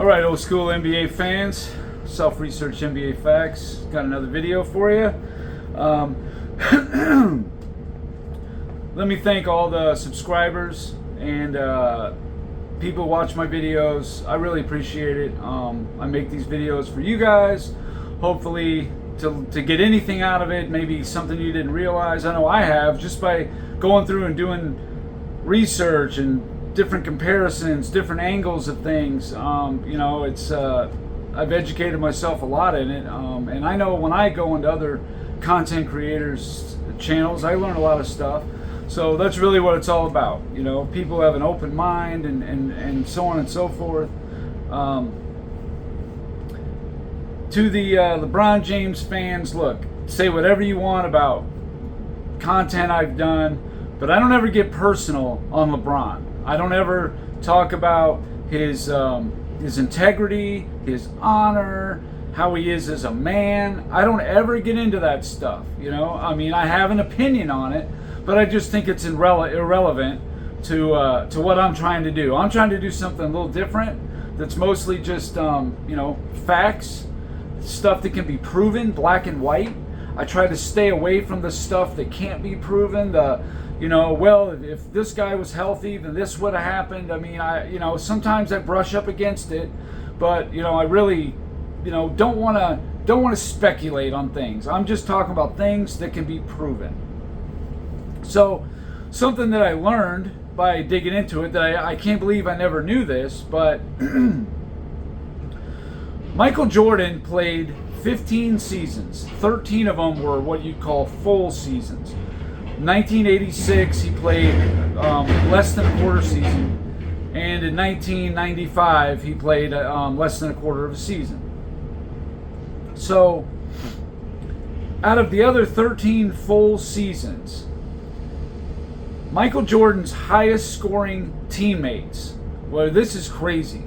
All right, old school NBA fans, self-research NBA facts. Got another video for you. Let me thank all the subscribers and people who watch my videos. I really appreciate it. I make these videos for you guys, hopefully to get anything out of it, maybe something you didn't realize. I know I have, just by going through and doing research and different comparisons, different angles of things. I've educated myself a lot in it, and I know when I go into other content creators' channels, I learn a lot of stuff. So that's really what it's all about. You know, people have an open mind and so on and so forth. To the LeBron James fans, look, say whatever you want about content I've done, but I don't ever get personal on LeBron. I don't ever talk about his integrity, his honor, how he is as a man. I don't ever get into that stuff. You know, I mean, I have an opinion on it, but I just think it's irrelevant to what I'm trying to do. I'm trying to do something a little different. That's mostly just facts, stuff that can be proven, black and white. I try to stay away from the stuff that can't be proven. If this guy was healthy, then this would have happened. I mean, sometimes I brush up against it, but I really, don't want to speculate on things. I'm just talking about things that can be proven. So, something that I learned by digging into it, that I can't believe I never knew this, but Michael Jordan played 15 seasons. 13 of them were what you'd call full seasons. 1986, he played less than a quarter season, and in 1995, he played less than a quarter of a season. So, out of the other 13 full seasons, Michael Jordan's highest scoring teammates, well, this is crazy.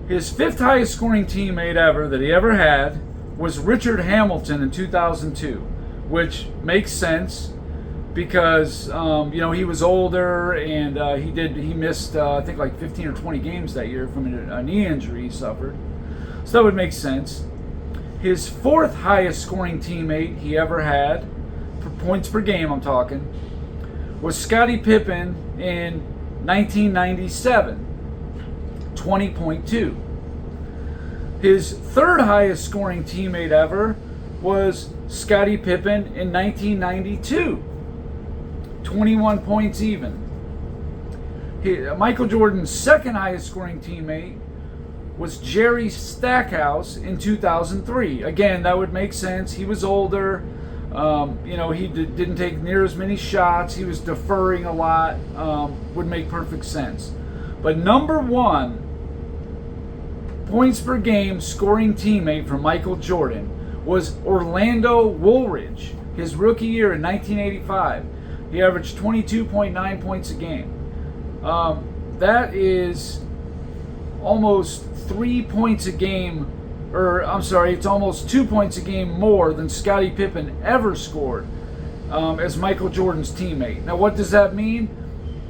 His fifth highest scoring teammate ever that he ever had was Richard Hamilton in 2002, which makes sense because he was older and he missed I think like 15 or 20 games that year from a knee injury he suffered. So that would make sense. His fourth highest scoring teammate he ever had, for points per game I'm talking, was Scottie Pippen in 1997, 20.2. His third highest scoring teammate ever was Scottie Pippen in 1992, 21 points even. Michael Jordan's second highest scoring teammate was Jerry Stackhouse in 2003. Again, that would make sense. He was older. He didn't take near as many shots. He was deferring a lot. Would make perfect sense. But number one points per game scoring teammate for Michael Jordan was Orlando Woolridge, his rookie year in 1985. He averaged 22.9 points a game. That is almost 3 points a game, it's almost 2 points a game more than Scottie Pippen ever scored as Michael Jordan's teammate. Now, what does that mean?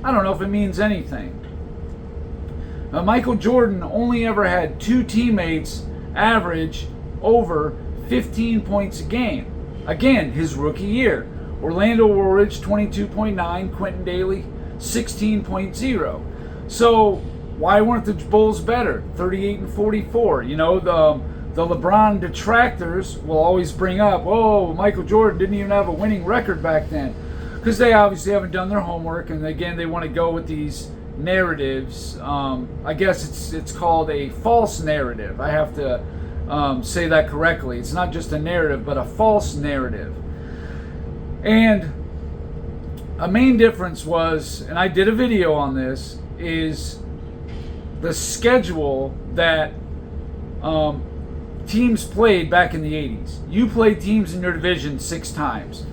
I don't know if it means anything. Michael Jordan only ever had two teammates average over 15 points a game. Again, his rookie year. Orlando Woolridge, 22.9. Quentin Daly, 16.0. So, why weren't the Bulls better? 38 and 44. The LeBron detractors will always bring up, Michael Jordan didn't even have a winning record back then. Because they obviously haven't done their homework, and again, they want to go with these narratives. I guess it's called a false narrative. I have to say that correctly. It's not just a narrative, but a false narrative. And a main difference was, and I did a video on this, is the schedule that teams played back in the 80s. You played teams in your division 6 times.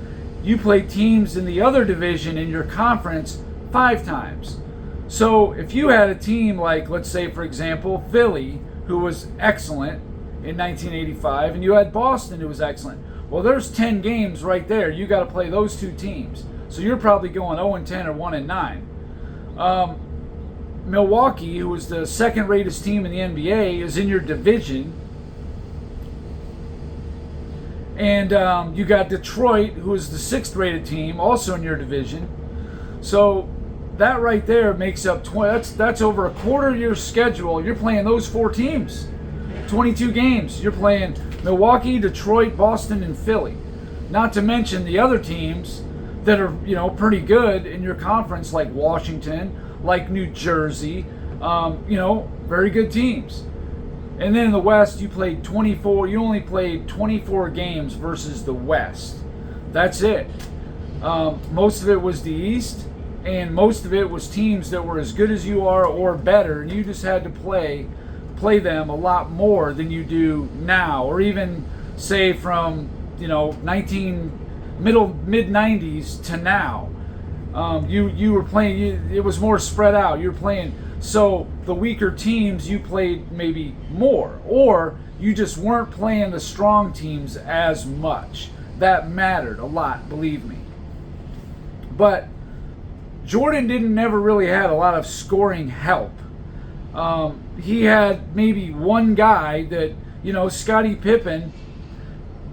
You played teams in the other division in your conference 5 times. So if you had a team like, let's say, for example, Philly, who was excellent in 1985, and you had Boston, who was excellent, well, there's 10 games right there. You got to play those 2 teams. So you're probably going 0-10 or 1-9. Milwaukee, who was the second rated team in the NBA, is in your division. And you got Detroit, who is the sixth rated team, also in your division. So that right there makes up that's over a quarter of your schedule. You're playing those four teams, 22 games. You're playing Milwaukee, Detroit, Boston, and Philly. Not to mention the other teams that are, pretty good in your conference, like Washington, like New Jersey, very good teams. And then in the West, you only played 24 games versus the West. That's it. Most of it was the East, and most of it was teams that were as good as you are or better, and you just had to play them a lot more than you do now, or even say from mid-90s to now. You were playing, it was more spread out. You were playing, so the weaker teams you played maybe more, or you just weren't playing the strong teams as much. That mattered a lot, believe me. But Jordan never really had a lot of scoring help. He had maybe one guy that, Scottie Pippen.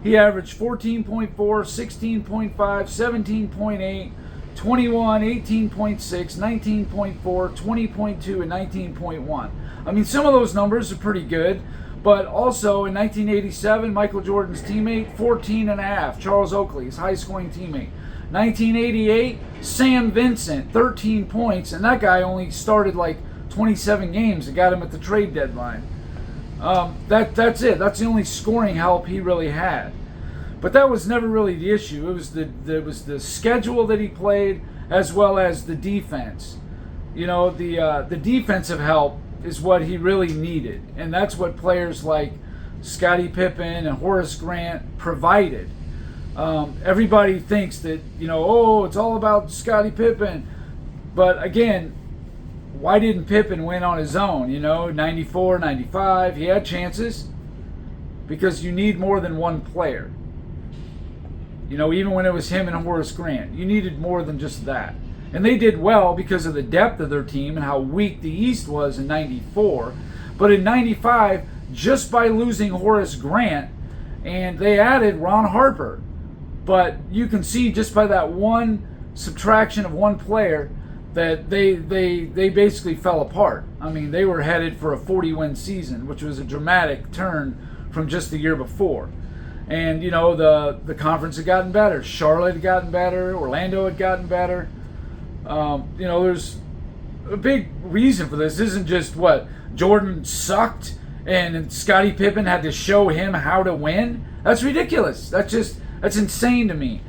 He averaged 14.4, 16.5, 17.8, 21, 18.6, 19.4, 20.2, and 19.1. I mean, some of those numbers are pretty good, but also in 1987, Michael Jordan's teammate, 14.5, Charles Oakley, his high-scoring teammate. 1988, Sam Vincent, 13 points, and that guy only started like 27 games and got him at the trade deadline. That's it. That's the only scoring help he really had. But that was never really the issue. It was the schedule that he played, as well as the defense. The defensive help is what he really needed, and that's what players like Scottie Pippen and Horace Grant provided. Everybody thinks that it's all about Scottie Pippen, but again, why didn't Pippen win on his own? 94, 95, he had chances, because you need more than one player. Even when it was him and Horace Grant, you needed more than just that. And they did well because of the depth of their team and how weak the East was in 94. But in 95, just by losing Horace Grant, and they added Ron Harper. But you can see just by that one subtraction of one player that they basically fell apart. I mean, they were headed for a 40-win season, which was a dramatic turn from just the year before. And, the conference had gotten better. Charlotte had gotten better. Orlando had gotten better. There's a big reason for this. This isn't just what Jordan sucked and Scottie Pippen had to show him how to win. That's ridiculous. That's insane to me.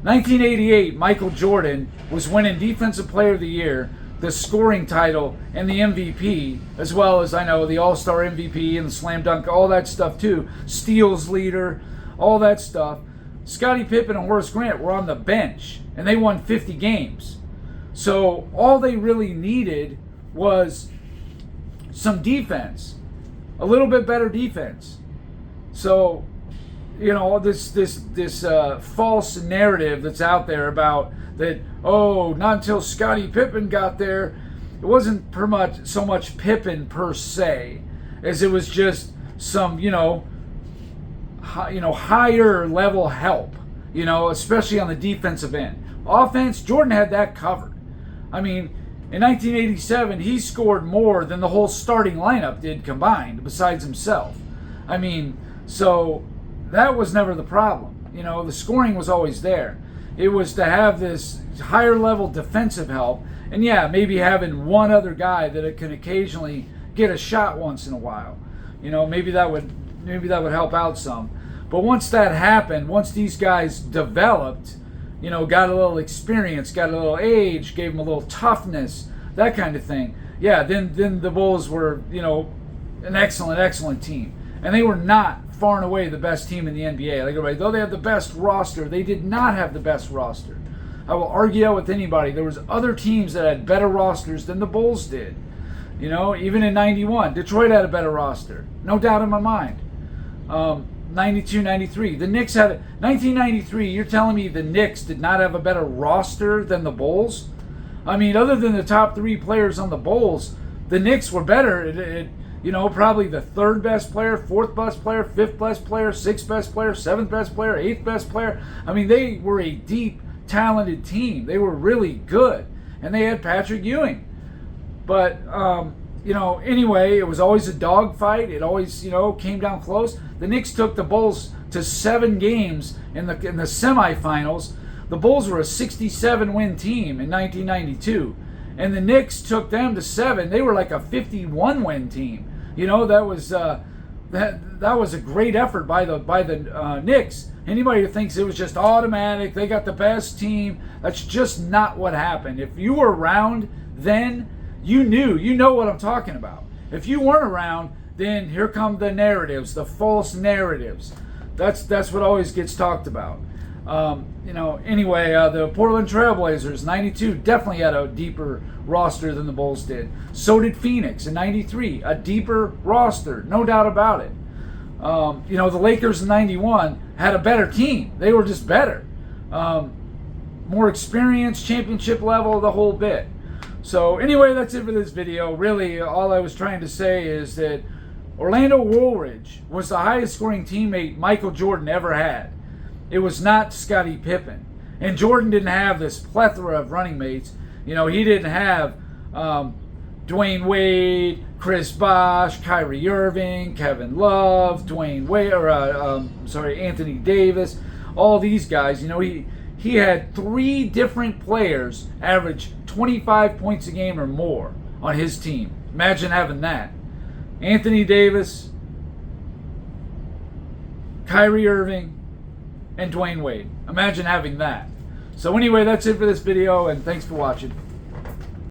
1988, Michael Jordan was winning Defensive Player of the Year, the scoring title, and the MVP, as well as, the All-Star MVP and the Slam Dunk, all that stuff too. Steals leader, all that stuff. Scottie Pippen and Horace Grant were on the bench, and they won 50 games. So all they really needed was some defense, a little bit better defense. So, this false narrative that's out there about that, not until Scottie Pippen got there. It wasn't so much Pippen per se, as it was just some, higher level help, especially on the defensive end. Offense, Jordan had that covered. I mean, in 1987, he scored more than the whole starting lineup did combined, besides himself. I mean, so that was never the problem. The scoring was always there. It was to have this higher level defensive help, and maybe having one other guy that can occasionally get a shot once in a while. Maybe that would help out some. But once that happened, once these guys developed, got a little experience, got a little age, gave them a little toughness, that kind of thing. Then the Bulls were, an excellent team. And they were not far and away the best team in the NBA. Like everybody, though they had the best roster, they did not have the best roster. I will argue that with anybody. There was other teams that had better rosters than the Bulls did. Even in 91, Detroit had a better roster. No doubt in my mind. 92, 93. The Knicks had 1993. You're telling me the Knicks did not have a better roster than the Bulls? I mean, other than the top 3 players on the Bulls, the Knicks were better. Probably the 3rd best player, 4th best player, 5th best player, 6th best player, 7th best player, 8th best player. I mean, they were a deep, talented team. They were really good. And they had Patrick Ewing. But, anyway, it was always a dogfight. It always, came down close. The Knicks took the Bulls to 7 games in the semifinals. The Bulls were a 67-win team in 1992. And the Knicks took them to 7. They were like a 51-win team. That was that was a great effort by the Knicks. Anybody who thinks it was just automatic, they got the best team, that's just not what happened. If you were around then, you know what I'm talking about. If you weren't around, then here come the narratives, the false narratives. That's what always gets talked about. Anyway, the Portland Trailblazers, 92, definitely had a deeper roster than the Bulls did. So did Phoenix in 93, a deeper roster, no doubt about it. The Lakers in 91 had a better team. They were just better. More experience, championship level, the whole bit. So anyway, that's it for this video. Really, all I was trying to say is that Orlando Woolridge was the highest scoring teammate Michael Jordan ever had. It was not Scottie Pippen. And Jordan didn't have this plethora of running mates. He didn't have Dwayne Wade, Chris Bosh, Kyrie Irving, Kevin Love, Anthony Davis, all these guys. He had 3 different players average 25 points a game or more on his team. Imagine having that. Anthony Davis, Kyrie Irving, and Dwayne Wade. Imagine having that. So anyway, that's it for this video, and thanks for watching.